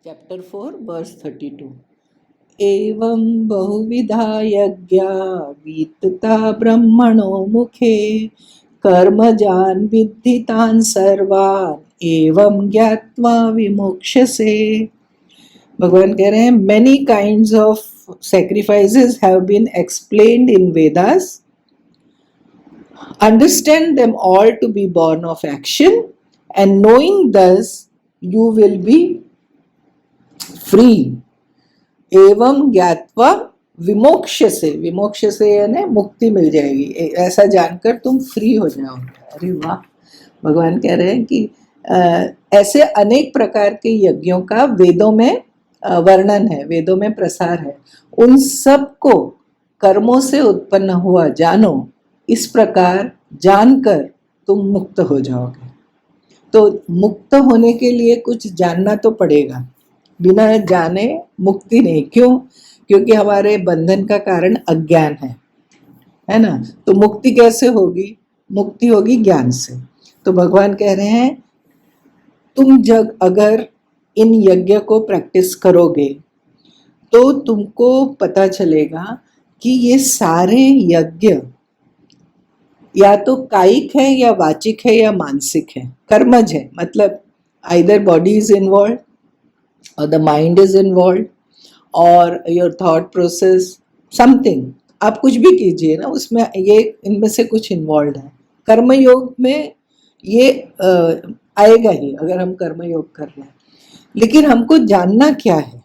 Chapter 4, verse 32. एवं बहुविधा यज्ञा वित्तता ब्रह्मणो मुखे कर्मजान् विद्धि तान् सर्वान् एवं ज्ञात्वा विमोक्ष्यसे। भगवान कह रहे हैं many kinds of sacrifices have been explained in Vedas. Understand them all to be born of action, and knowing thus you will be free. एवं ज्ञात्वा विमोक्ष से यानी मुक्ति मिल जाएगी, ऐसा जानकर तुम फ्री हो जाओगे। अरे वाह! भगवान कह रहे हैं कि ऐसे अनेक प्रकार के यज्ञों का वेदों में वर्णन है, वेदों में प्रसार है। उन सब को कर्मों से उत्पन्न हुआ जानो, इस प्रकार जानकर तुम मुक्त हो जाओगे। तो मुक्त होने के लिए कुछ जानना तो पड़ेगा, बिना जाने मुक्ति नहीं। क्यों? क्योंकि हमारे बंधन का कारण अज्ञान है ना। तो मुक्ति कैसे होगी? मुक्ति होगी ज्ञान से। तो भगवान कह रहे हैं तुम जब अगर इन यज्ञ को प्रैक्टिस करोगे तो तुमको पता चलेगा कि ये सारे यज्ञ या तो कायिक है या वाचिक है या मानसिक है, कर्मज है। मतलब either body is involve or the mind is involved or your thought process something, आप कुछ भी कीजिए ना, उसमें ये इनमें से कुछ इन्वॉल्व है। कर्म योग में ये आएगा ही अगर हम कर्म योग कर रहे हैं। लेकिन हमको जानना क्या है,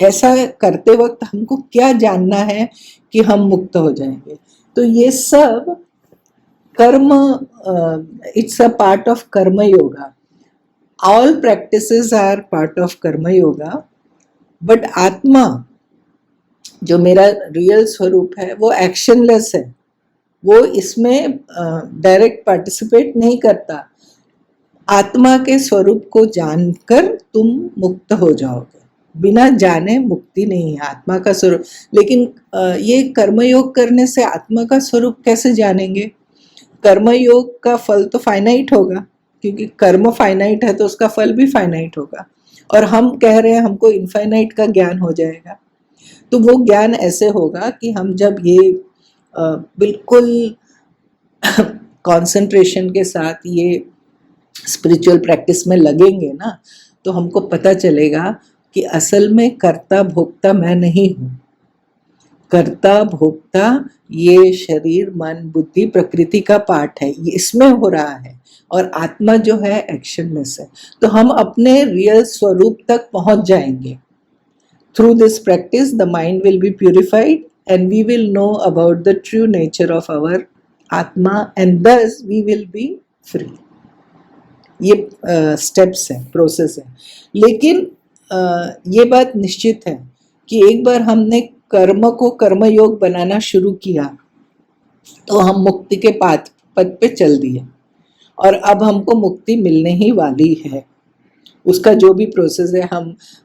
ऐसा करते वक्त हमको क्या जानना है कि हम मुक्त हो जाएंगे। तो ये सब कर्म, इट्स अ पार्ट ऑफ कर्म yoga. All practices are part of karma yoga, but आत्मा जो मेरा रियल स्वरूप है वो एक्शनलेस है, वो इसमें डायरेक्ट पार्टिसिपेट नहीं करता। आत्मा के स्वरूप को जानकर तुम मुक्त हो जाओगे। बिना जाने मुक्ति नहीं है आत्मा का स्वरूप। लेकिन ये कर्मयोग करने से आत्मा का स्वरूप कैसे जानेंगे? कर्मयोग का फल तो फाइनाइट होगा, क्योंकि कर्म फाइनाइट है तो उसका फल भी फाइनाइट होगा। और हम कह रहे हैं हमको इनफाइनाइट का ज्ञान हो जाएगा। तो वो ज्ञान ऐसे होगा कि हम जब ये बिल्कुल कंसंट्रेशन के साथ ये स्पिरिचुअल प्रैक्टिस में लगेंगे ना, तो हमको पता चलेगा कि असल में कर्ता भोक्ता मैं नहीं हूँ। कर्ता भोक्ता ये शरीर मन बुद्धि प्रकृति का पार्ट है, ये इसमें हो रहा है, और आत्मा जो है एक्शनलेस है। तो हम अपने रियल स्वरूप तक पहुंच जाएंगे। Through this practice the mind will be purified and we will know about the true nature of our आत्मा and thus we will be free. ये स्टेप्स है, प्रोसेस है। लेकिन ये बात निश्चित है कि एक बार हमने कर्म को कर्मयोग बनाना शुरू किया तो हम मुक्ति के पद पे चल दिए, और अब हमको मुक्ति मिलने ही वाली है। उसका जो भी प्रोसेस है,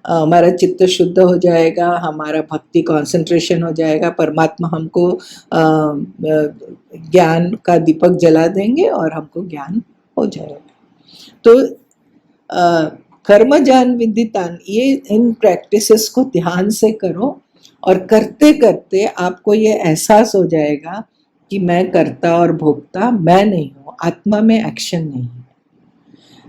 हमारा चित्त शुद्ध हो जाएगा, हमारा भक्ति कंसंट्रेशन हो जाएगा, परमात्मा हमको ज्ञान का दीपक जला देंगे और हमको ज्ञान हो जाएगा। तो कर्म ज्ञान विदितान, ये इन प्रैक्टिसेस को ध्यान से करो, और करते करते आपको ये एहसास हो जाएगा कि मैं कर्ता और भोक्ता मैं नहीं हूँ, आत्मा में एक्शन नहीं है।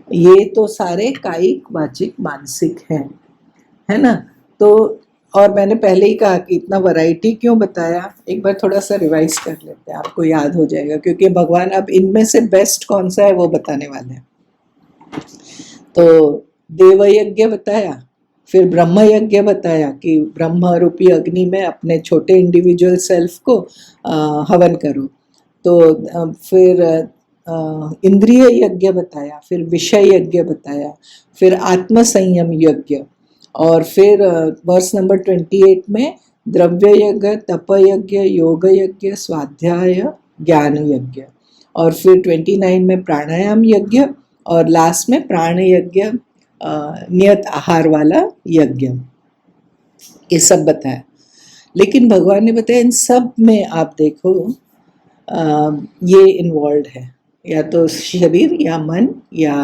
ये तो सारे कायिक वाचिक मानसिक है ना। तो और मैंने पहले ही कहा कि इतना वैरायटी क्यों बताया, एक बार थोड़ा सा रिवाइज कर लेते हैं, आपको याद हो जाएगा। क्योंकि भगवान अब इनमें से बेस्ट कौन सा है वो बताने वाले हैं। तो देव यज्ञ बताया, फिर ब्रह्म यज्ञ बताया कि ब्रह्म रूपी अग्नि में अपने छोटे इंडिविजुअल सेल्फ को हवन करो। तो फिर इंद्रिय यज्ञ बताया, फिर विषय यज्ञ बताया, फिर आत्म संयम यज्ञ, और फिर वर्स नंबर 28 में द्रव्य यज्ञ, तप यज्ञ, योग यज्ञ, स्वाध्याय, ज्ञान यज्ञ, और फिर 29 में प्राणायाम यज्ञ, और लास्ट में प्राण यज्ञ, नियत आहार वाला यज्ञ। ये सब बताया। लेकिन भगवान ने बताया इन सब में आप देखो ये इन्वॉल्व है, या तो शरीर या मन या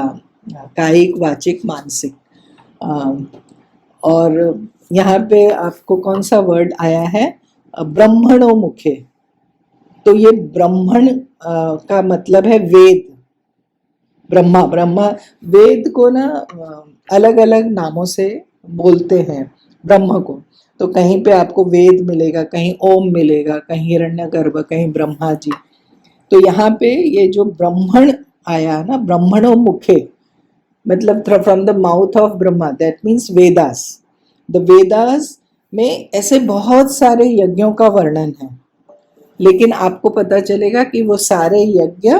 कायिक वाचिक मानसिक। और यहाँ पे आपको कौन सा वर्ड आया है, ब्रह्मणो मुखे। तो ये ब्राह्मण का मतलब है वेद, ब्रह्मा। ब्रह्मा वेद को ना अलग अलग नामों से बोलते हैं ब्रह्म को। तो कहीं पे आपको वेद मिलेगा, कहीं ओम मिलेगा, कहीं हिरण्यगर्भ, कहीं ब्रह्मा जी। तो यहाँ पे ये जो ब्राह्मण आया ना, ब्रह्मणो मुखे, मतलब from the mouth of Brahma, that means Vedas. The Vedas में ऐसे बहुत सारे यज्ञों का वर्णन है, लेकिन आपको पता चलेगा कि वो सारे यज्ञ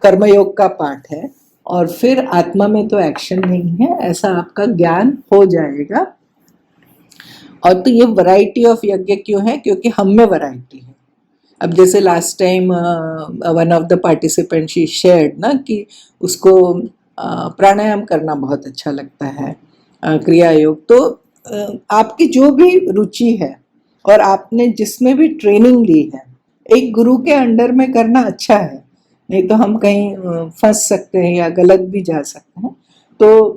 कर्मयोग का पार्ट है, और फिर आत्मा में तो एक्शन नहीं है, ऐसा आपका ज्ञान हो जाएगा। और तो ये वैरायटी ऑफ यज्ञ क्यों है, क्योंकि हम में वैरायटी है। अब जैसे last time one of the participant she shared ना कि उसको प्राणायाम करना बहुत अच्छा लगता है, क्रिया योग। तो आपकी जो भी रुचि है और आपने जिसमें भी ट्रेनिंग ली है, एक गुरु के अंडर में करना अच्छा है, नहीं तो हम कहीं फंस सकते हैं या गलत भी जा सकते हैं। तो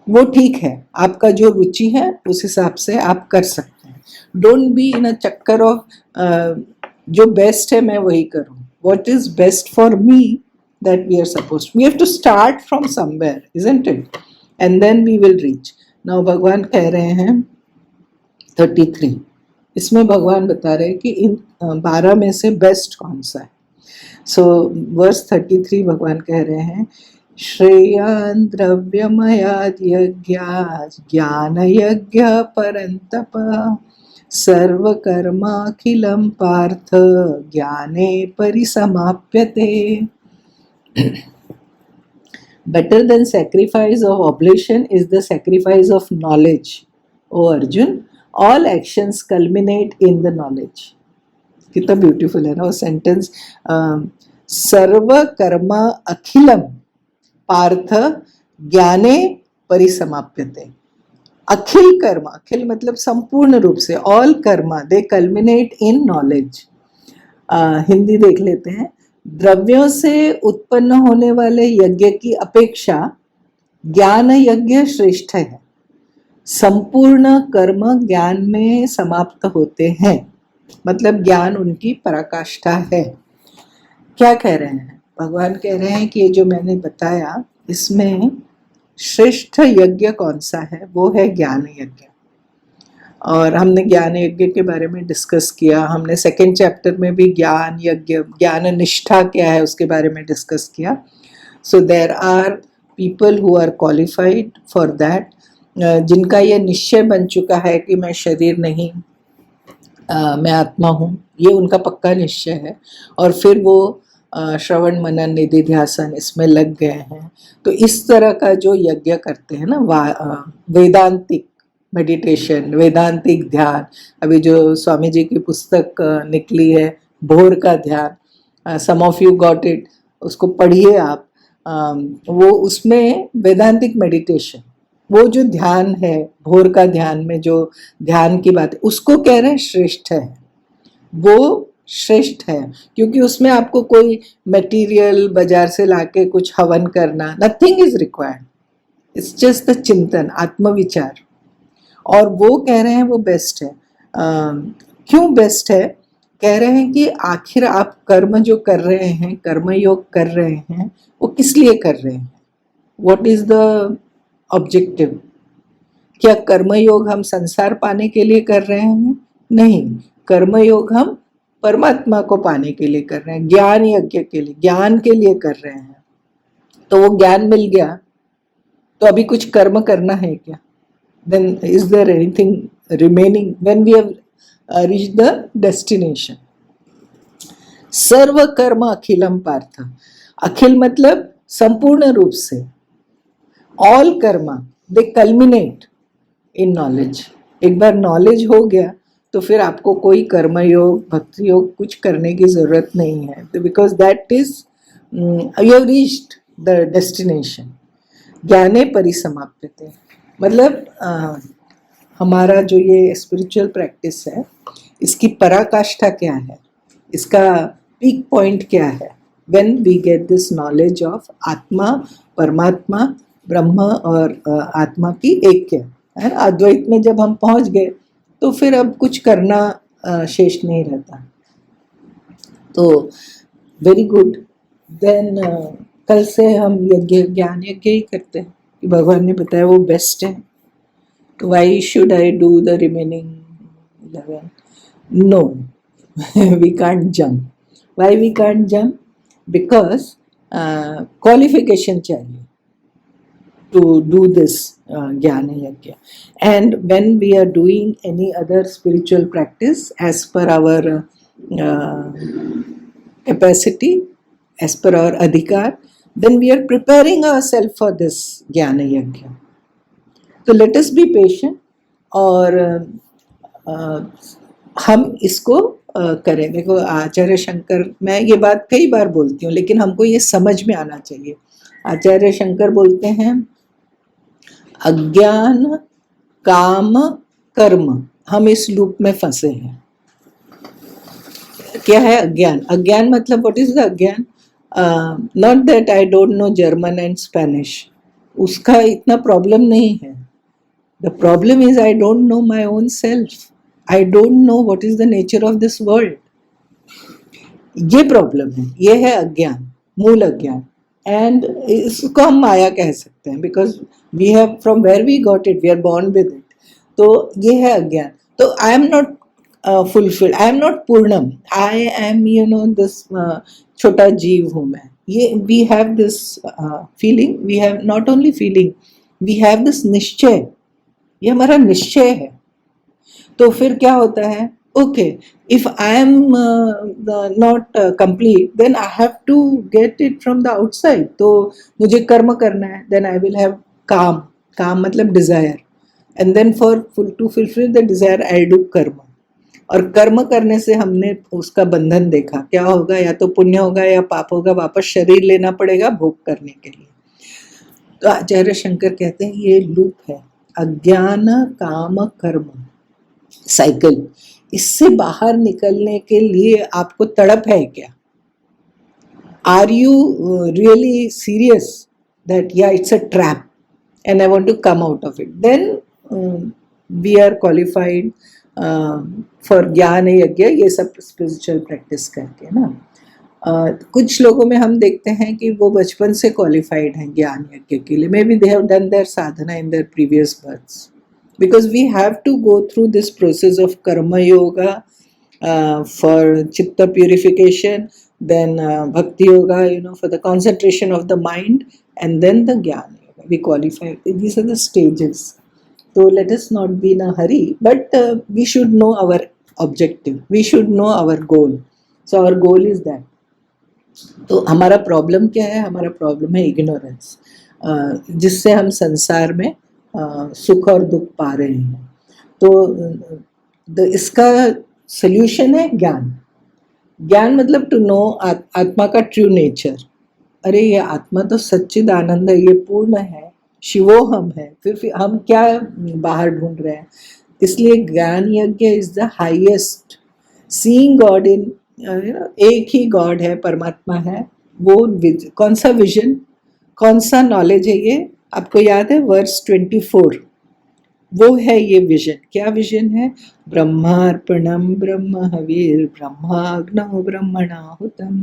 वो ठीक है, आपका जो रुचि है उस हिसाब से आप कर सकते हैं। डोंट बी इन अ चक्कर ऑफ जो बेस्ट है मैं वही करूं। What is best for me, that we are supposed, we have to start from somewhere, isn't it, and then we will reach. Now भगवान कह रहे हैं 33, इसमें भगवान बता रहे हैं कि इन 12 में से बेस्ट कौन सा है। सो वर्स 33 भगवान कह रहे हैं, श्रेयान् द्रव्यमयाद् यज्ञात् ज्ञान यज्ञ परन्तप सर्वकर्माखिलं पार्थ ज्ञाने परिसमाप्यते। Better than sacrifice of oblation is the sacrifice of knowledge. O Arjun, all actions culminate in the knowledge. कितना ब्यूटीफुल है ना वो सेंटेंस। सर्व कर्म अखिलम पार्थ ज्ञाने परिसमाप्यते। अखिल कर्म, अखिल मतलब संपूर्ण रूप से, ऑल कर्म दे कल्मिनेट इन नॉलेज। हिंदी देख लेते हैं। द्रव्यों से उत्पन्न होने वाले यज्ञ की अपेक्षा ज्ञान यज्ञ श्रेष्ठ है। संपूर्ण कर्म ज्ञान में समाप्त होते हैं, मतलब ज्ञान उनकी पराकाष्ठा है। क्या कह रहे हैं भगवान? कह रहे हैं कि ये जो मैंने बताया इसमें श्रेष्ठ यज्ञ कौन सा है, वो है ज्ञान यज्ञ। और हमने ज्ञान यज्ञ के बारे में डिस्कस किया। हमने सेकेंड चैप्टर में भी ज्ञान यज्ञ, ज्ञान निष्ठा क्या है उसके बारे में डिस्कस किया। So there are people who are qualified for that, जिनका ये निश्चय बन चुका है कि मैं शरीर नहीं, मैं आत्मा हूँ, ये उनका पक्का निश्चय है। और फिर वो श्रवण मनन निधि ध्यासन इसमें लग गए हैं। तो इस तरह का जो यज्ञ करते हैं ना, वेदांतिक मेडिटेशन, वेदांतिक ध्यान, अभी जो स्वामी जी की पुस्तक निकली है भोर का ध्यान, सम ऑफ यू गॉट इट, उसको पढ़िए आप। वो उसमें वेदांतिक मेडिटेशन, वो जो ध्यान है भोर का ध्यान में जो ध्यान की बात है, उसको कह रहे हैं श्रेष्ठ है। वो श्रेष्ठ है क्योंकि उसमें आपको कोई मटेरियल बाजार से लाके कुछ हवन करना, nothing is required, it's just the चिंतन, आत्मविचार। और वो कह रहे हैं वो बेस्ट है। क्यों बेस्ट है? कह रहे हैं कि आखिर आप कर्म जो कर रहे हैं, कर्मयोग कर रहे हैं, वो किस लिए कर रहे हैं? What is the objective? क्या कर्मयोग हम संसार पाने के लिए कर रहे हैं? नहीं, कर्मयोग हम परमात्मा को पाने के लिए कर रहे हैं, ज्ञान यज्ञ के लिए, ज्ञान के लिए कर रहे हैं। तो वो ज्ञान मिल गया तो अभी कुछ कर्म करना है क्या? Then is there anything remaining when we have reached the destination? सर्व कर्म अखिलम पार्थ, अखिल मतलब संपूर्ण रूप से, ऑल कर्म दे कल्मिनेट इन नॉलेज। एक बार नॉलेज हो गया तो फिर आपको कोई कर्मयोग भक्ति योग कुछ करने की जरूरत नहीं है, because that is you have reached the destination. ज्ञाने परिसमाप्यते मतलब हमारा जो ये स्पिरिचुअल प्रैक्टिस है, इसकी पराकाष्ठा क्या है, इसका पीक पॉइंट क्या है? When we get this knowledge of आत्मा, परमात्मा, ब्रह्म और आत्मा की ऐक्य है ना। अद्वैत में जब हम पहुंच गए तो फिर अब कुछ करना शेष नहीं रहता। तो वेरी गुड। देन कल से हम यज्ञ ज्ञान यज्ञ ही करते हैं कि भगवान ने बताया वो बेस्ट है। Why should I do the remaining 11? No, we can't jump. Why we can't jump? Because qualification चाहिए to do this jnana yajna. And when we are doing any other spiritual practice as per our capacity, as per our adhikar, then we are preparing ourselves for this jnana yajna. So let us be patient और हम इसको करें। देखो आचार्य शंकर, मैं ये बात कई बार बोलती हूँ लेकिन हमको ये समझ में आना चाहिए। आचार्य शंकर बोलते हैं अज्ञान काम कर्म, हम इस लूप में फंसे हैं। क्या है अज्ञान? अज्ञान मतलब व्हाट इज द अज्ञान? Not that I don't know German and Spanish, उसका इतना प्रॉब्लम नहीं है। The problem is I don't know my own self, I don't know what is the nature of this world. ये problem है, ये है अज्ञान, मूल अज्ञान। एंड इसको हम माया कह सकते हैं because we have from where we got it, we are born with it. तो ये है अज्ञान। तो I am not fulfilled, I am not पूर्णम, I am you know this छोटा जीव हूँ मैं। ये we have this feeling, we have not only feeling, we have this निश्चय, ये हमारा निश्चय है। तो फिर क्या होता है? Okay, if I am not complete, then I have to get it from the outside. तो मुझे कर्म करना है, then I will have काम, काम मतलब desire, and then for to fulfill the desire I'll do कर्म। और कर्म करने से हमने उसका बंधन देखा, क्या होगा? या तो पुण्य होगा या पाप होगा, वापस शरीर लेना पड़ेगा भोग करने के लिए। तो आचार्य शंकर कहते हैं ये लूप है, अज्ञान काम कर्म साइकिल। इससे बाहर निकलने के लिए आपको तड़प है क्या? Are you really serious that या it's a trap and I want to come out of it? Then we are qualified for ज्ञान यज्ञ, ये सब स्पिरिचुअल प्रैक्टिस करके ना। कुछ लोगों में हम देखते हैं कि वो बचपन से क्वालिफाइड हैं ज्ञान यज्ञ के लिए। Maybe they have done their साधना in their previous births, because we have to go through this process of karma yoga for chitta purification, then bhakti yoga, you know, for the concentration of the mind, and then the jnana yoga. We qualify. These are the stages. So let us not be in a hurry, but we should know our objective, we should know our goal. So our goal is that. तो हमारा problem क्या है? हमारा problem है ignorance, जिससे हम संसार में सुख और दुख पा रहे हैं। तो इसका सल्यूशन है ज्ञान। ज्ञान मतलब टू नो आत्मा का ट्रू नेचर। अरे ये आत्मा तो सच्चिद आनंद है, ये पूर्ण है, शिवोहम है, फिर हम क्या बाहर ढूंढ रहे हैं? इसलिए ज्ञान यज्ञ is the highest. Seeing God in, एक ही गॉड है, परमात्मा है। वो कौन सा विजन, कौन सा नॉलेज है? ये आपको याद है वर्स 24, वो है ये विजन। क्या विजन है? ब्रह्मार्पणम ब्रह्म हविर ब्रह्माग्नौ ब्रह्मणाहुतम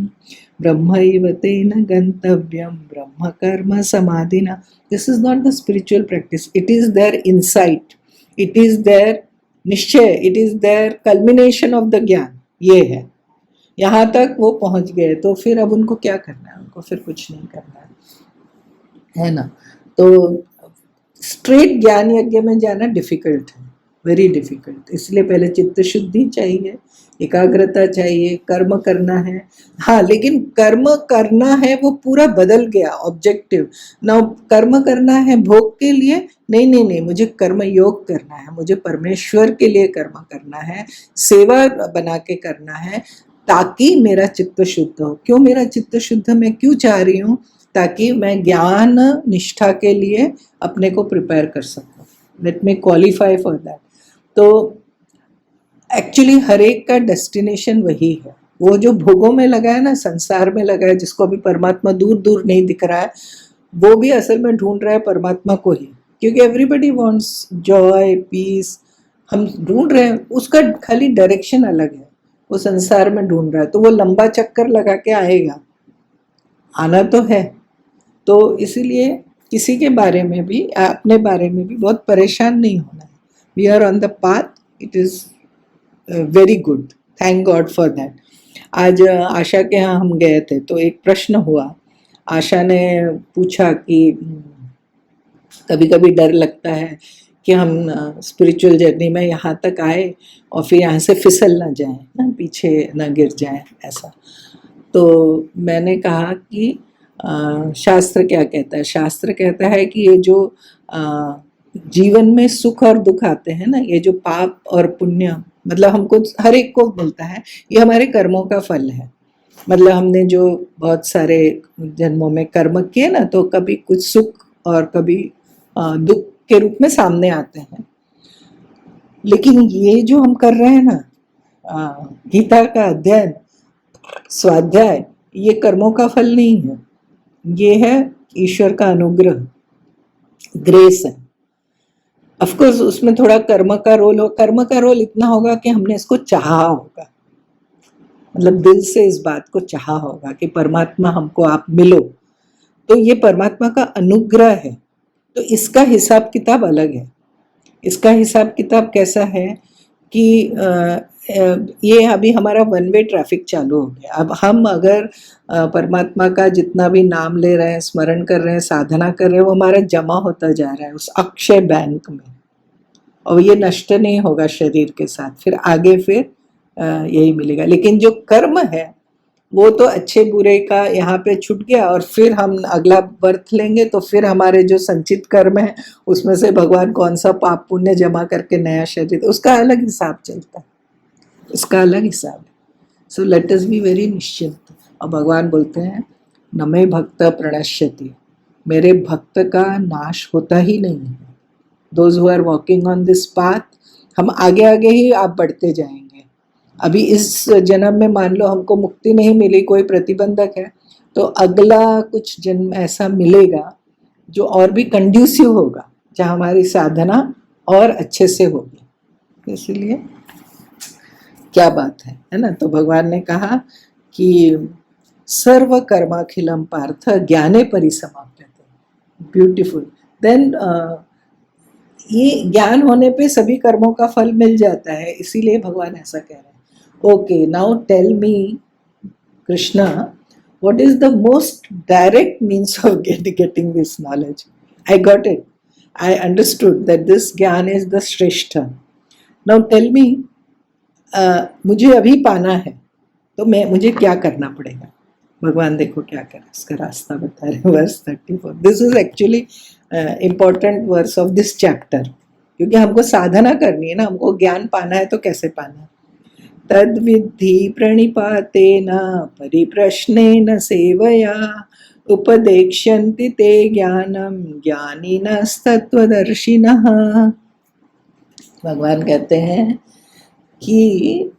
ब्रह्मैव तेन गंतव्यम ब्रह्म कर्म समाधिना। This is not the spiritual practice, it is their insight, it is their nishchay, it is their culmination of the gyan. ये है, यहाँ तक वो पहुंच गए। तो फिर अब उनको क्या करना है? उनको फिर कुछ नहीं करना है ना। तो स्ट्रेट ज्ञान यज्ञ में जाना डिफिकल्ट है, वेरी डिफिकल्ट। इसलिए पहले चित्त शुद्धि चाहिए, एकाग्रता चाहिए, कर्म करना है। हाँ, लेकिन कर्म करना है वो पूरा बदल गया ऑब्जेक्टिव ना। कर्म करना है भोग के लिए, नहीं नहीं नहीं, मुझे कर्म योग करना है, मुझे परमेश्वर के लिए कर्म करना है, सेवा बना के करना है, ताकि मेरा चित्त शुद्ध हो। क्यों मेरा चित्त शुद्ध मैं क्यों चाह रही हूँ? ताकि मैं ज्ञान निष्ठा के लिए अपने को प्रिपेयर कर सकूं, let me qualify for that. तो एक्चुअली हर एक का डेस्टिनेशन वही है। वो जो भोगों में लगा है ना, संसार में लगा है, जिसको अभी परमात्मा दूर दूर नहीं दिख रहा है, वो भी असल में ढूंढ रहा है परमात्मा को ही, क्योंकि एवरीबडी वांट्स जॉय पीस, हम ढूंढ रहे हैं, उसका खाली डायरेक्शन अलग है, वो संसार में ढूंढ रहा है, तो वो लंबा चक्कर लगा के आएगा, आना तो है। तो इसीलिए किसी के बारे में भी, अपने बारे में भी बहुत परेशान नहीं होना है। We are on the path, it is very good, thank god for that. आज आशा के यहाँ हम गए थे तो एक प्रश्न हुआ, आशा ने पूछा कि कभी कभी डर लगता है कि हम स्पिरिचुअल जर्नी में यहाँ तक आए और फिर यहाँ से फिसल ना जाए, ना पीछे ना गिर जाए ऐसा। तो मैंने कहा कि शास्त्र क्या कहता है, शास्त्र कहता है कि ये जो जीवन में सुख और दुख आते हैं ना, ये जो पाप और पुण्य, मतलब हमको हर एक को मिलता है, ये हमारे कर्मों का फल है। मतलब हमने जो बहुत सारे जन्मों में कर्म किए ना, तो कभी कुछ सुख और कभी दुख के रूप में सामने आते हैं। लेकिन ये जो हम कर रहे हैं ना, गीता का अध्ययन, स्वाध्याय, ये कर्मों का फल नहीं है, ये है ईश्वर का अनुग्रह, ग्रेस है। ऑफ कोर्स उसमें थोड़ा कर्म का रोल हो, कर्म का रोल इतना होगा कि हमने इसको चाहा होगा, मतलब दिल से इस बात को चाहा होगा कि परमात्मा हमको आप मिलो, तो ये परमात्मा का अनुग्रह है। तो इसका हिसाब किताब अलग है। इसका हिसाब किताब कैसा है कि ये अभी हमारा वन वे ट्रैफिक चालू हो गया। अब हम अगर परमात्मा का जितना भी नाम ले रहे हैं, स्मरण कर रहे हैं, साधना कर रहे हैं, वो हमारा जमा होता जा रहा है उस अक्षय बैंक में, और ये नष्ट नहीं होगा शरीर के साथ, फिर आगे फिर यही मिलेगा। लेकिन जो कर्म है वो तो अच्छे बुरे का यहाँ पे छूट गया, और फिर हम अगला बर्थ लेंगे तो फिर हमारे जो संचित कर्म है उसमें से भगवान कौन सा पाप पुण्य जमा करके नया शरीर, उसका अलग हिसाब चलता है, इसका अलग हिसाब है। So let us be very निश्चिंत। और भगवान बोलते हैं न मे भक्त प्रणश्यति, मेरे भक्त का नाश होता ही नहीं है। Those who are walking on this path, हम आगे आगे ही आप बढ़ते जाएंगे। अभी इस जन्म में मान लो हमको मुक्ति नहीं मिली, कोई प्रतिबंधक है, तो अगला कुछ जन्म ऐसा मिलेगा जो और भी कंड्यूसिव होगा, जहाँ हमारी साधना और अच्छे से होगी। इसलिए क्या बात है ना। तो भगवान ने कहा कि सर्व कर्माखिलम पार्थ ज्ञाने परिसमाप्यते, ब्यूटीफुल। देन ये ज्ञान होने पे सभी कर्मों का फल मिल जाता है, इसीलिए भगवान ऐसा कह रहे हैं। Okay, now tell me, Krishna, what is the most direct means of getting this knowledge? I got it. I understood that this Gyan is the Shrestha. Now tell me, मुझे अभी पाना है तो मुझे क्या करना पड़ेगा? भगवान देखो क्या कर इसका रास्ता बता रहे, verse 34। This is actually important verse of this chapter, क्योंकि हमको साधना करनी है ना, हमको ज्ञान पाना है, तो कैसे पाना है? तद्विद्धि प्रणिपातेन परिप्रश्नेन सेवया उपदेक्ष्यन्ति ते ज्ञानम ज्ञानिनस्तत्वदर्शिनः। भगवान कहते हैं कि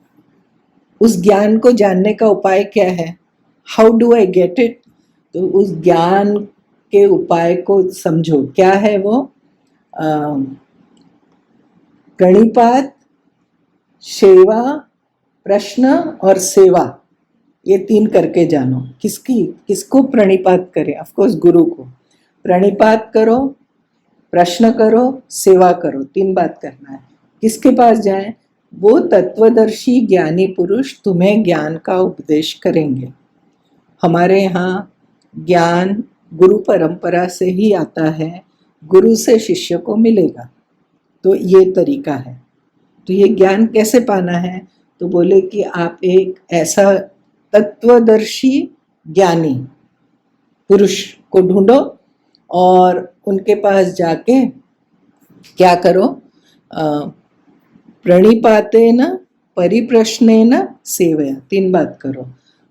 उस ज्ञान को जानने का उपाय क्या है? How do I get it? तो उस ज्ञान के उपाय को समझो। क्या है वो? प्रणिपात, सेवा, प्रश्न और सेवा, ये 3 करके जानो। किसको प्रणिपात करें? ऑफ कोर्स गुरु को प्रणिपात करो, प्रश्न करो, सेवा करो, 3 बात करना है। किसके पास जाएं? वो तत्वदर्शी ज्ञानी पुरुष तुम्हें ज्ञान का उपदेश करेंगे। हमारे यहाँ ज्ञान गुरु परंपरा से ही आता है, गुरु से शिष्य को मिलेगा, तो ये तरीका है। तो ये ज्ञान कैसे पाना है? तो बोले कि आप एक ऐसा तत्वदर्शी ज्ञानी पुरुष को ढूंढो और उनके पास जाके क्या करो? प्रणिपातेन परिप्रश्नेन सेवया, 3 बात करो।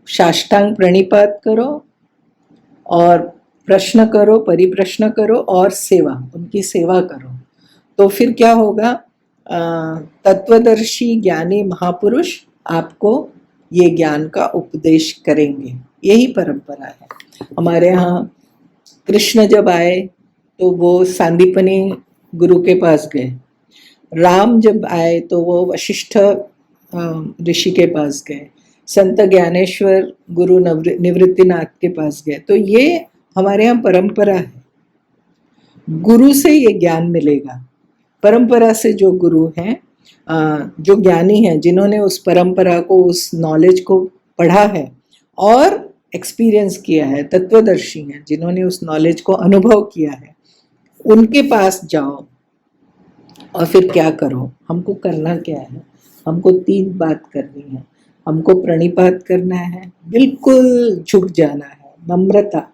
साष्टांग प्रणिपात करो और प्रश्न करो, परिप्रश्न करो और सेवा, उनकी सेवा करो। तो फिर क्या होगा? तत्वदर्शी ज्ञानी महापुरुष आपको ये ज्ञान का उपदेश करेंगे। यही परंपरा है हमारे यहाँ। कृष्ण जब आए तो वो सांदीपनी गुरु के पास गए, राम जब आए तो वो वशिष्ठ ऋषि के पास गए, संत ज्ञानेश्वर गुरु निवृत्तिनाथ के पास गए। तो ये हमारे यहाँ परंपरा है, गुरु से ये ज्ञान मिलेगा। परंपरा से जो गुरु हैं, जो ज्ञानी हैं, जिन्होंने उस परंपरा को, उस नॉलेज को पढ़ा है और एक्सपीरियंस किया है, तत्वदर्शी हैं, जिन्होंने उस नॉलेज को अनुभव किया है, उनके पास जाओ और फिर क्या करो। हमको करना क्या है? हमको 3 बात करनी है। हमको प्रणिपात करना है, बिल्कुल झुक जाना है, नम्रता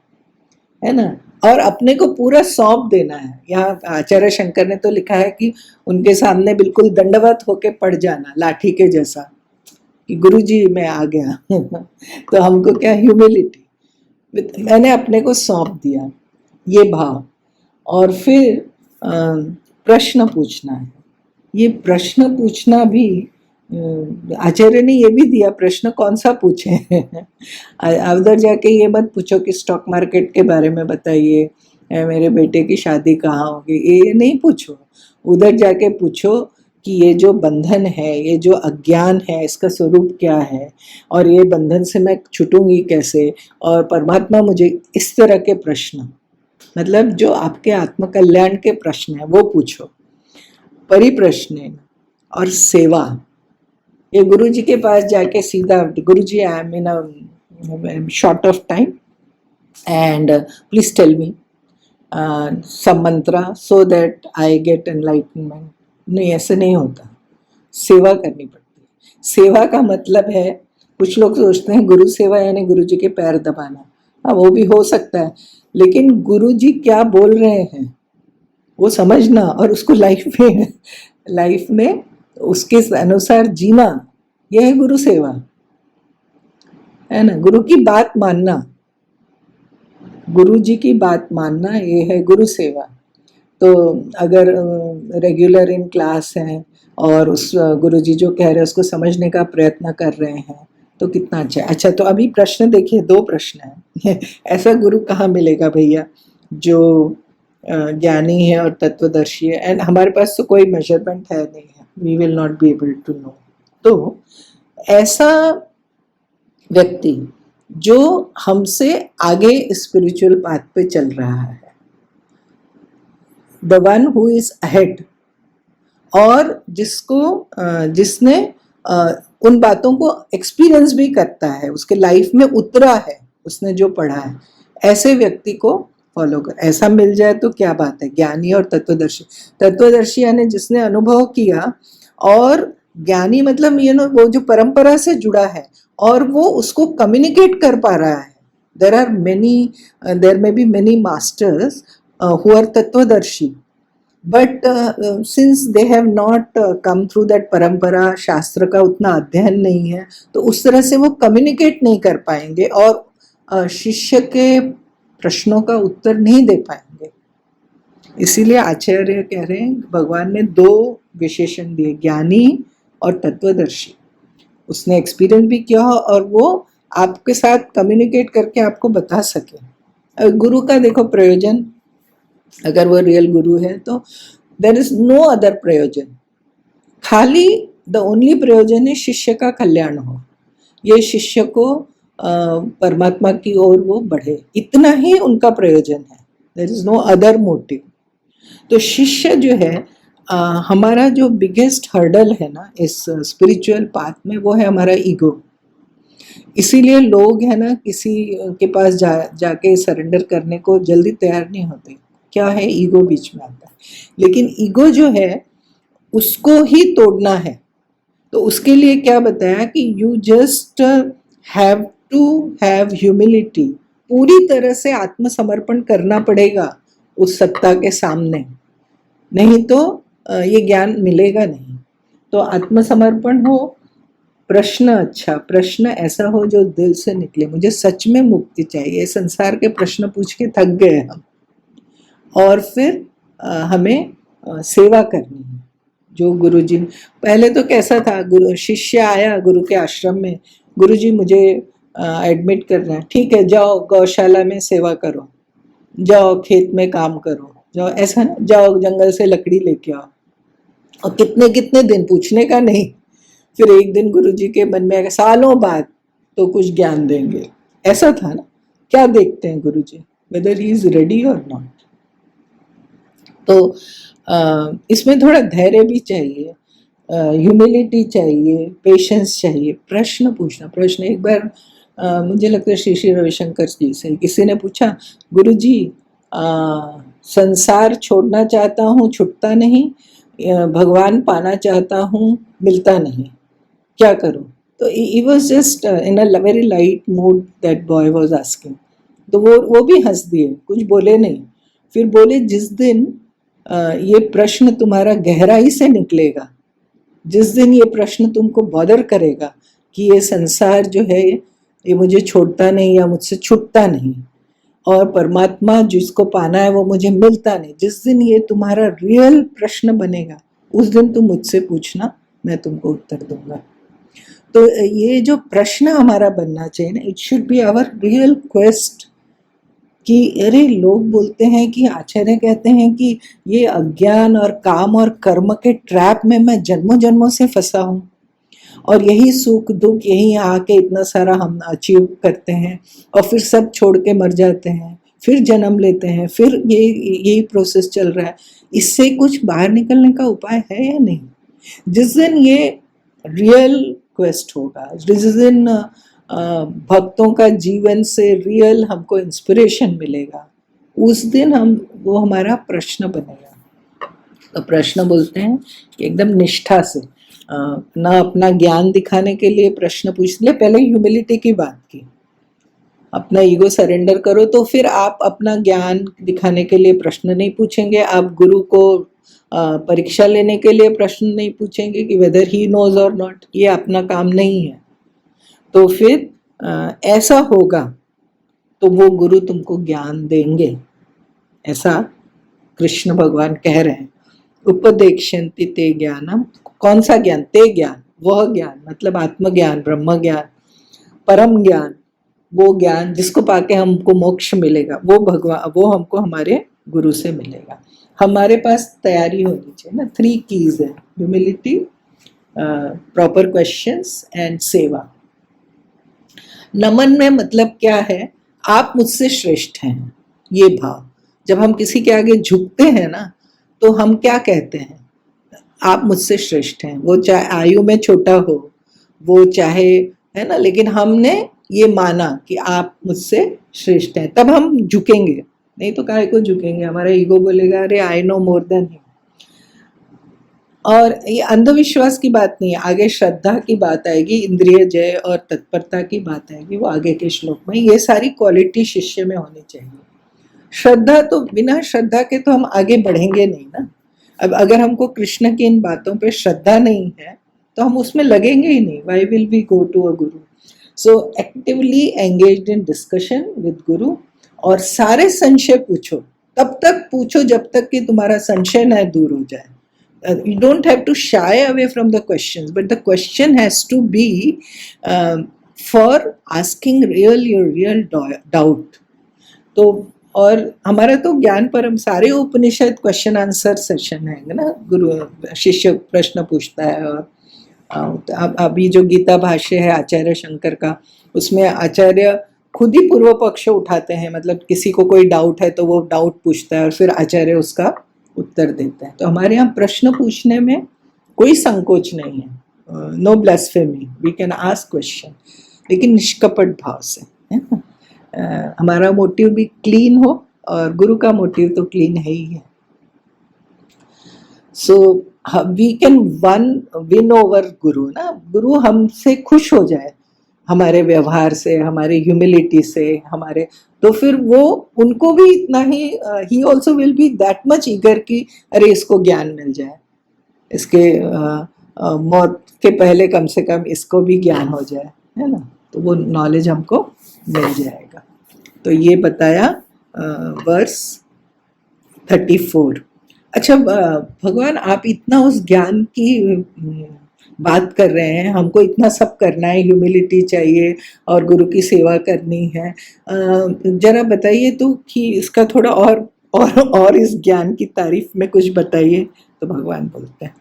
है ना, और अपने को पूरा सौंप देना है। यहाँ आचार्य शंकर ने तो लिखा है कि उनके सामने बिल्कुल दंडवत होके पड़ जाना, लाठी के जैसा, कि गुरुजी मैं आ गया। तो हमको क्या, ह्यूमिलिटी, मैंने अपने को सौंप दिया, ये भाव। और फिर प्रश्न पूछना है। ये प्रश्न पूछना भी आचार्य ने ये भी दिया, प्रश्न कौन सा पूछे। उधर जाके ये मत पूछो कि स्टॉक मार्केट के बारे में बताइए, मेरे बेटे की शादी कहाँ होगी, ये नहीं पूछो। उधर जाके पूछो कि ये जो बंधन है, ये जो अज्ञान है, इसका स्वरूप क्या है, और ये बंधन से मैं छूटूंगी कैसे, और परमात्मा मुझे, इस तरह के प्रश्न, मतलब जो आपके आत्मकल्याण के प्रश्न है वो पूछो। परिप्रश्न और सेवा, ये गुरु जी के पास जाके सीधा, guru ji I am in short of time and please tell me some mantra so that I get enlightenment, नहीं, ऐसे नहीं होता। सेवा करनी पड़ती है। सेवा का मतलब है, कुछ लोग सोचते हैं गुरु सेवा यानी गुरु जी के पैर दबाना, हाँ वो भी हो सकता है, लेकिन गुरु जी क्या बोल रहे हैं वो समझना और उसको लाइफ में उसके अनुसार जीना, यह है गुरु सेवा, है ना। गुरु की बात मानना, गुरु जी की बात मानना, ये है गुरु सेवा। तो अगर रेगुलर इन क्लास हैं और उस गुरु जी जो कह रहे हैं उसको समझने का प्रयत्न कर रहे हैं तो कितना अच्छा है। अच्छा, तो अभी प्रश्न देखिए, 2 प्रश्न हैं। ऐसा गुरु कहाँ मिलेगा भैया जो ज्ञानी है और तत्वदर्शी है, एंड हमारे पास तो कोई मेजरमेंट है नहीं है, we will not be able to know. तो ऐसा व्यक्ति जो हमसे आगे स्पिरिचुअल पाथ पे चल रहा है, the one who is ahead, और जिसने उन बातों को एक्सपीरियंस भी करता है, उसके लाइफ में उतरा है, उसने जो पढ़ा है, ऐसे व्यक्ति को फॉलो कर। ऐसा मिल जाए तो क्या बात है। ज्ञानी और तत्वदर्शी, तत्वदर्शी यानी जिसने अनुभव किया, और ज्ञानी मतलब वो जो परंपरा से जुड़ा है और वो उसको कम्युनिकेट कर पा रहा है। There may be many masters who are tattvadarshi, but since they have not come through that parampara, शास्त्र का उतना अध्ययन नहीं है, तो उस तरह से वो कम्युनिकेट नहीं कर पाएंगे और शिष्य के प्रश्नों का उत्तर नहीं दे पाएंगे। इसीलिए आचार्य कह रहे हैं भगवान ने 2 विशेषण दिए, ज्ञानी और तत्वदर्शी। उसने एक्सपीरियंस भी किया हो और वो आपके साथ कम्युनिकेट करके आपको बता सके। गुरु का देखो प्रयोजन, अगर वो रियल गुरु है तो देयर इज नो अदर प्रयोजन, खाली द ओनली प्रयोजन है शिष्य का कल्याण हो, ये शिष्य को परमात्मा की ओर वो बढ़े, इतना ही उनका प्रयोजन है। There is no other motive. तो शिष्य जो है, हमारा जो बिगेस्ट हर्डल है ना इस स्पिरिचुअल पाथ में, वो है हमारा ईगो। इसीलिए लोग है ना किसी के पास जाके सरेंडर करने को जल्दी तैयार नहीं होते। क्या है, ईगो बीच में आता है। लेकिन ईगो जो है उसको ही तोड़ना है, तो उसके लिए क्या बताया कि you just have to have humility, पूरी तरह से आत्मसमर्पण करना पड़ेगा उस सत्ता के सामने, नहीं तो ये ज्ञान मिलेगा नहीं। तो आत्मसमर्पण हो, प्रश्न, अच्छा प्रश्न ऐसा हो जो दिल से निकले, मुझे सच में मुक्ति चाहिए, संसार के प्रश्न पूछ के थक गए हम, और फिर हमें सेवा करनी है। जो गुरुजी, पहले तो कैसा था, गुरु शिष्य आया गुरु के आश्रम में, गुरुजी मुझे एडमिट करना है, ठीक है जाओ गौशाला में सेवा करो, जाओ खेत में काम करो, जाओ ऐसा ना, जाओ जंगल से लकड़ी लेके आओ, और कितने कितने दिन पूछने का नहीं। फिर एक दिन गुरुजी के मन में आएगा सालों बाद तो कुछ ज्ञान देंगे, ऐसा था ना। क्या देखते हैं गुरुजी, वेदर ही इज रेडी और नॉट। तो इसमें थोड़ा धैर्य भी चाहिए, ह्यूमिलिटी चाहिए, पेशेंस चाहिए। प्रश्न पूछना, प्रश्न एक बार मुझे लगता है श्री श्री रविशंकर जी से किसी ने पूछा, गुरुजी संसार छोड़ना चाहता हूँ छुटता नहीं, भगवान पाना चाहता हूँ मिलता नहीं, क्या करूँ? तो he was just in a very light mood that boy was asking. तो वो भी हंस दिए, कुछ बोले नहीं। फिर बोले जिस दिन ये प्रश्न तुम्हारा गहराई से निकलेगा, जिस दिन ये प्रश्न तुमको बॉदर करेगा कि ये संसार जो है ये मुझे छोड़ता नहीं या मुझसे छूटता नहीं, और परमात्मा जिसको पाना है वो मुझे मिलता नहीं, जिस दिन ये तुम्हारा रियल प्रश्न बनेगा उस दिन तुम मुझसे पूछना, मैं तुमको उत्तर दूंगा। तो ये जो प्रश्न हमारा बनना चाहिए ना, it should be our real quest. कि अरे लोग बोलते हैं कि आचार्य कहते हैं कि ये अज्ञान और काम और कर्म के ट्रैप में मैं जन्मों जन्मों से फंसा हूँ, और यही सुख दुख यही आके इतना सारा हम अचीव करते हैं, और फिर सब छोड़ के मर जाते हैं, फिर जन्म लेते हैं, फिर यही प्रोसेस चल रहा है। इससे कुछ बाहर निकलने का उपाय है या नहीं? जिस दिन ये रियल क्वेस्ट होगा, जिस दिन भक्तों का जीवन से रियल हमको इंस्पिरेशन मिलेगा, उस दिन वो हमारा प्रश्न बनेगा। तो प्रश्न बोलते हैं कि एकदम निष्ठा से, ना अपना ज्ञान दिखाने के लिए प्रश्न पूछ ले। पहले ह्यूमिलिटी की बात की, अपना ईगो सरेंडर करो, तो फिर आप अपना ज्ञान दिखाने के लिए प्रश्न नहीं पूछेंगे। आप गुरु को परीक्षा लेने के लिए प्रश्न नहीं पूछेंगे कि वेदर ही नोज और नॉट, ये अपना काम नहीं है। तो फिर ऐसा होगा तो वो गुरु तुमको ज्ञान देंगे, ऐसा कृष्ण भगवान कह रहे हैं। उपदेक्षन्ति ते ज्ञानम, कौन सा ज्ञान? ते ज्ञान, वह ज्ञान, मतलब आत्मज्ञान, ब्रह्म ज्ञान, परम ज्ञान, वो ज्ञान जिसको पाके हमको मोक्ष मिलेगा, वो भगवान, वो हमको हमारे गुरु से मिलेगा। हमारे पास तैयारी होनी चाहिए ना। 3 कीज है, ह्यूमिलिटी, प्रॉपर क्वेश्चंस एंड सेवा। नमन में मतलब क्या है? आप मुझसे श्रेष्ठ हैं, ये भाव। जब हम किसी के आगे झुकते हैं ना, तो हम क्या कहते हैं? आप मुझसे श्रेष्ठ हैं। वो चाहे आयु में छोटा हो, वो चाहे, है ना, लेकिन हमने ये माना कि आप मुझसे श्रेष्ठ हैं, तब हम झुकेंगे। नहीं तो काहे को झुकेंगे? हमारा ईगो बोलेगा अरे I know more than him. और ये अंधविश्वास की बात नहीं है, आगे श्रद्धा की बात आएगी, इंद्रिय जय और तत्परता की बात आएगी, वो आगे के श्लोक में। ये सारी क्वालिटी शिष्य में होनी चाहिए। श्रद्धा तो, बिना श्रद्धा के तो हम आगे बढ़ेंगे नहीं ना। अब अगर हमको कृष्ण की इन बातों पे श्रद्धा नहीं है तो हम उसमें लगेंगे ही नहीं। Why will we go to a guru? So actively engaged in discussion with guru, और सारे संशय पूछो, तब तक पूछो जब तक कि तुम्हारा संशय न दूर हो जाए। You don't have to shy away from the questions, but the question has to be for asking your real doubt. तो और हमारा तो ज्ञान परम सारे उपनिषद क्वेश्चन आंसर सेशन है ना। गुरु शिष्य प्रश्न पूछता है, और अभी जो गीता भाष्य है आचार्य शंकर का, उसमें आचार्य खुद ही पूर्व पक्ष उठाते हैं। मतलब किसी को कोई डाउट है तो वो डाउट पूछता है और फिर आचार्य उसका उत्तर देता है। तो हमारे यहाँ प्रश्न पूछने में कोई संकोच नहीं है। No blasphemy, we can ask question, लेकिन निष्कपट भाव से, है ना। हमारा मोटिव भी क्लीन हो, और गुरु का मोटिव तो क्लीन है ही है। So we can win over guru ना। गुरु हमसे खुश हो जाए, हमारे व्यवहार से, हमारे ह्यूमिलिटी से, हमारे, तो फिर वो उनको भी इतना he also will be that much eager कि अरे इसको ज्ञान मिल जाए, इसके मौत के पहले कम से कम इसको भी ज्ञान हो जाए, है ना। तो वो नॉलेज हमको मिल जाएगा। तो ये बताया वर्स 34। अच्छा भगवान, आप इतना उस ज्ञान की बात कर रहे हैं, हमको इतना सब करना है, ह्यूमिलिटी चाहिए और गुरु की सेवा करनी है, जरा बताइए तो कि इसका थोड़ा और इस ज्ञान की तारीफ में कुछ बताइए। तो भगवान बोलते हैं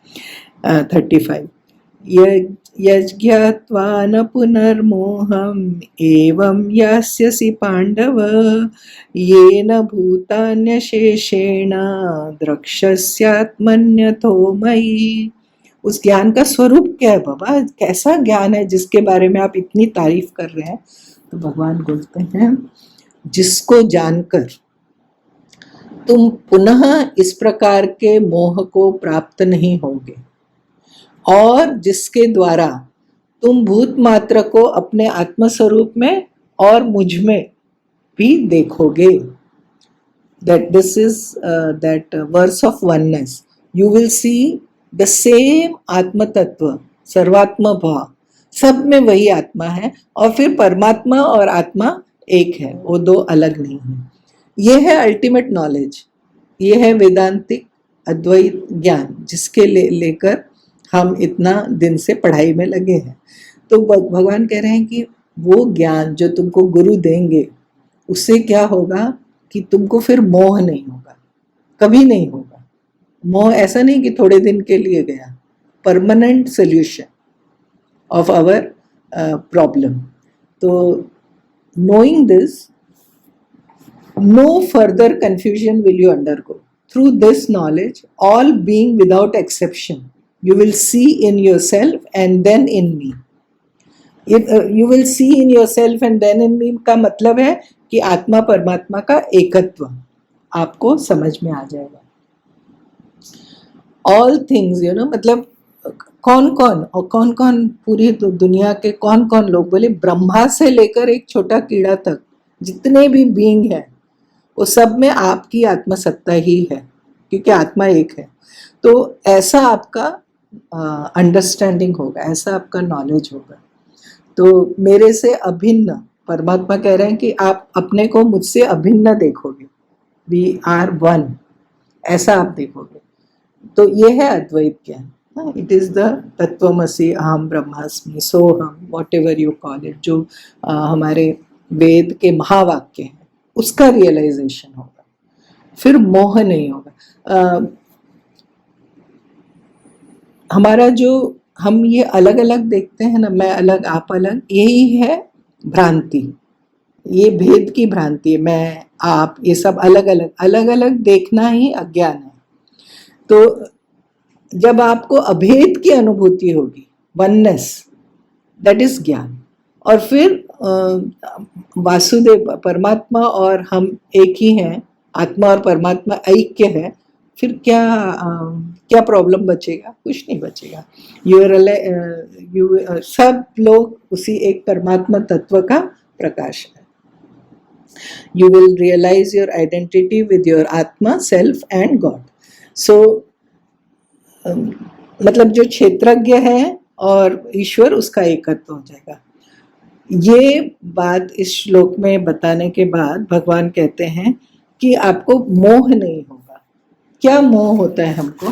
35, यज्ञात्वा न पुनर्मोहम् एवं यास्यसि पांडव येन भूतान्यशेषेण द्रक्ष्यस्यात्मन्यथो मयि। उस ज्ञान का स्वरूप क्या है बाबा, कैसा ज्ञान है जिसके बारे में आप इतनी तारीफ कर रहे हैं। तो भगवान बोलते हैं, जिसको जानकर तुम पुनः इस प्रकार के मोह को प्राप्त नहीं होगे और जिसके द्वारा तुम भूत मात्र को अपने आत्मस्वरूप में और मुझ में भी देखोगे। That this is that verse of oneness. You will see the same आत्म तत्व, सर्वात्म भाव, सब में वही आत्मा है और फिर परमात्मा और आत्मा एक है, वो दो अलग नहीं है। ये है अल्टीमेट नॉलेज, ये है वेदांतिक अद्वैत ज्ञान, जिसके लेकर हम इतना दिन से पढ़ाई में लगे हैं। तो भगवान कह रहे हैं कि वो ज्ञान जो तुमको गुरु देंगे, उससे क्या होगा कि तुमको फिर मोह नहीं होगा, कभी नहीं होगा। मोह ऐसा नहीं कि थोड़े दिन के लिए गया, permanent solution of our problem. तो knowing this, no further confusion will you undergo. Through this knowledge, all being without exception, you will see in yourself and then in me. You will see in yourself and then in me का मतलब है कि आत्मा परमात्मा का एकत्व आपको समझ में आ जाएगा। All things, मतलब कौन कौन पूरी दुनिया के कौन कौन लोग, बोले ब्रह्मा से लेकर एक छोटा कीड़ा तक, जितने भी बीइंग है वो सब में आपकी आत्मसत्ता ही है, क्योंकि आत्मा एक है। तो ऐसा आपका अंडरस्टैंडिंग होगा, ऐसा आपका नॉलेज होगा। तो मेरे से अभिन्न, परमात्मा कह रहे हैं कि आप अपने को मुझसे अभिन्न देखोगे, वी आर वन, ऐसा आप देखोगे। तो ये है अद्वैत ज्ञान। इट इज द तत्वमसि अहम ब्रह्मास्मि सोहम, whatever you call it, जो हमारे वेद के महावाक्य हैं, उसका रियलाइजेशन होगा, फिर मोह नहीं होगा। हमारा जो हम ये अलग अलग देखते हैं ना, मैं अलग आप अलग, यही है भ्रांति, ये भेद की भ्रांति है। मैं आप ये सब अलग अलग देखना ही अज्ञान है। तो जब आपको अभेद की अनुभूति होगी, वननेस, दैट इज ज्ञान, और फिर वासुदेव परमात्मा और हम एक ही हैं, आत्मा और परमात्मा ऐक्य है, फिर क्या प्रॉब्लम बचेगा? कुछ नहीं बचेगा। सब लोग उसी एक परमात्मा तत्व का प्रकाश है। You will realize your identity with your आत्मा, सेल्फ एंड गॉड। सो मतलब जो क्षेत्रज्ञ है और ईश्वर, उसका एकत्व हो जाएगा। ये बात इस श्लोक में बताने के बाद भगवान कहते हैं कि आपको मोह नहीं होगा। क्या मोह होता है हमको?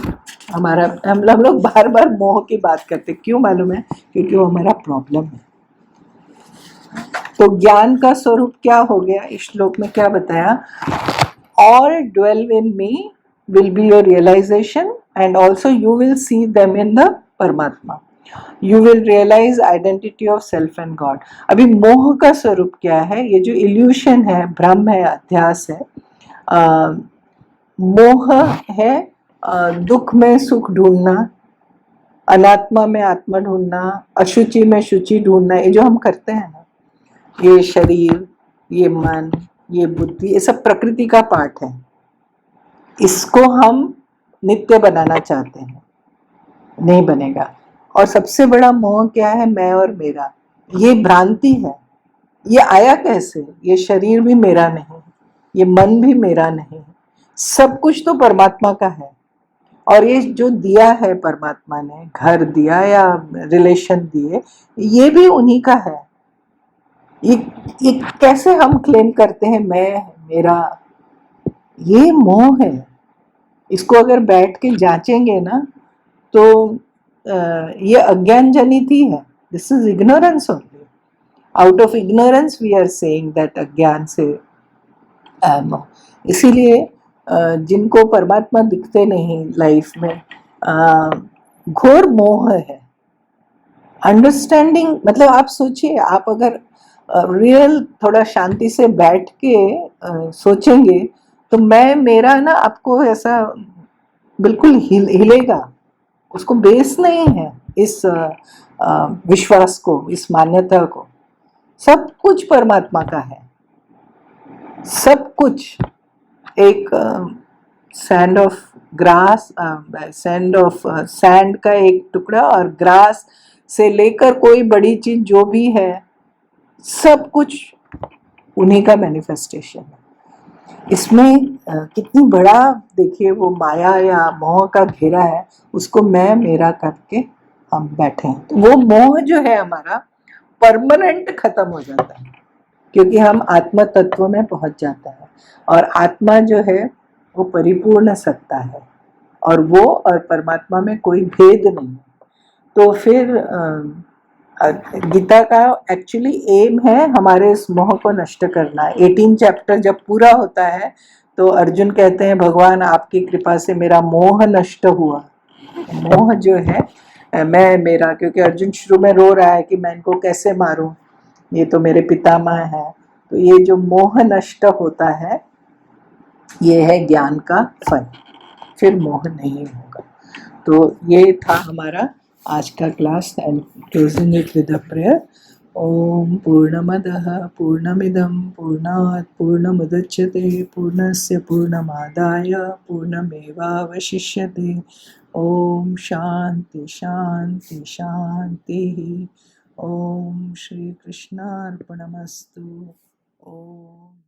हम लोग बार बार मोह की बात करते, क्यों मालूम है? क्योंकि वो हमारा प्रॉब्लम है। तो ज्ञान का स्वरूप क्या हो गया? इस श्लोक में क्या बताया? All dwell in me will be your realization, and also you will see them in the Paramatma. You will realize identity of self and God. अभी मोह का स्वरूप क्या है? ये जो इल्यूशन है, भ्रम है, अध्यास है, मोह है दुख में सुख ढूंढना, अनात्मा में आत्मा ढूंढना, अशुचि में शुचि ढूंढना, ये जो हम करते हैं ना, ये शरीर, ये मन, ये बुद्धि, ये सब प्रकृति का पार्ट है। इसको हम नित्य बनाना चाहते हैं, नहीं बनेगा। और सबसे बड़ा मोह क्या है? मैं और मेरा, ये भ्रांति है। ये आया कैसे? ये शरीर भी मेरा नहीं, ये मन भी मेरा नहीं, सब कुछ तो परमात्मा का है। और ये जो दिया है परमात्मा ने, घर दिया या रिलेशन दिए, ये भी उन्हीं का है। ये कैसे हम क्लेम करते हैं मैं, मेरा? ये मोह है। इसको अगर बैठ के जांचेंगे ना, तो ये अज्ञान जनित ही है, this is ignorance only. Out of ignorance we are saying that अज्ञान से इसीलिए जिनको परमात्मा दिखते नहीं लाइफ में, घोर मोह है। अंडरस्टैंडिंग मतलब आप सोचिए, आप अगर रियल थोड़ा शांति से बैठ के सोचेंगे तो मैं मेरा ना आपको ऐसा बिल्कुल हिलेगा, उसको बेस नहीं है इस विश्वास को, इस मान्यता को। सब कुछ परमात्मा का है, सब कुछ। एक sand of grass, sand of sand का एक टुकड़ा और ग्रास से लेकर कोई बड़ी चीज जो भी है, सब कुछ उन्हीं का मैनिफेस्टेशन है। इसमें कितनी बड़ा देखिए वो माया या मोह का घेरा है, उसको मैं मेरा करके हम बैठे हैं। तो वो मोह जो है हमारा परमानेंट खत्म हो जाता है, क्योंकि हम आत्म तत्व में पहुंच जाता है। और आत्मा जो है वो परिपूर्ण सत्ता है, और वो और परमात्मा में कोई भेद नहीं। तो फिर गीता का एक्चुअली एम है हमारे इस मोह को नष्ट करना। 18 चैप्टर जब पूरा होता है तो अर्जुन कहते हैं भगवान आपकी कृपा से मेरा मोह नष्ट हुआ। मोह जो है मैं मेरा, क्योंकि अर्जुन शुरू में रो रहा है कि मैं इनको कैसे मारूं, ये तो मेरे पितामह हैं। तो ये जो मोह नष्ट होता है ये है ज्ञान का फल, फिर मोह नहीं होगा। तो ये था हमारा आज का class, and closing it with a prayer. ओम पूर्णमदः पूर्णमिदं पूर्णात् पूर्णमुदच्यते पूर्णस्य पूर्णमादाय पूर्णमेवावशिष्यते। ओम शांति शांति शांति। ओम श्री कृष्णार्पणमस्तु। ओम।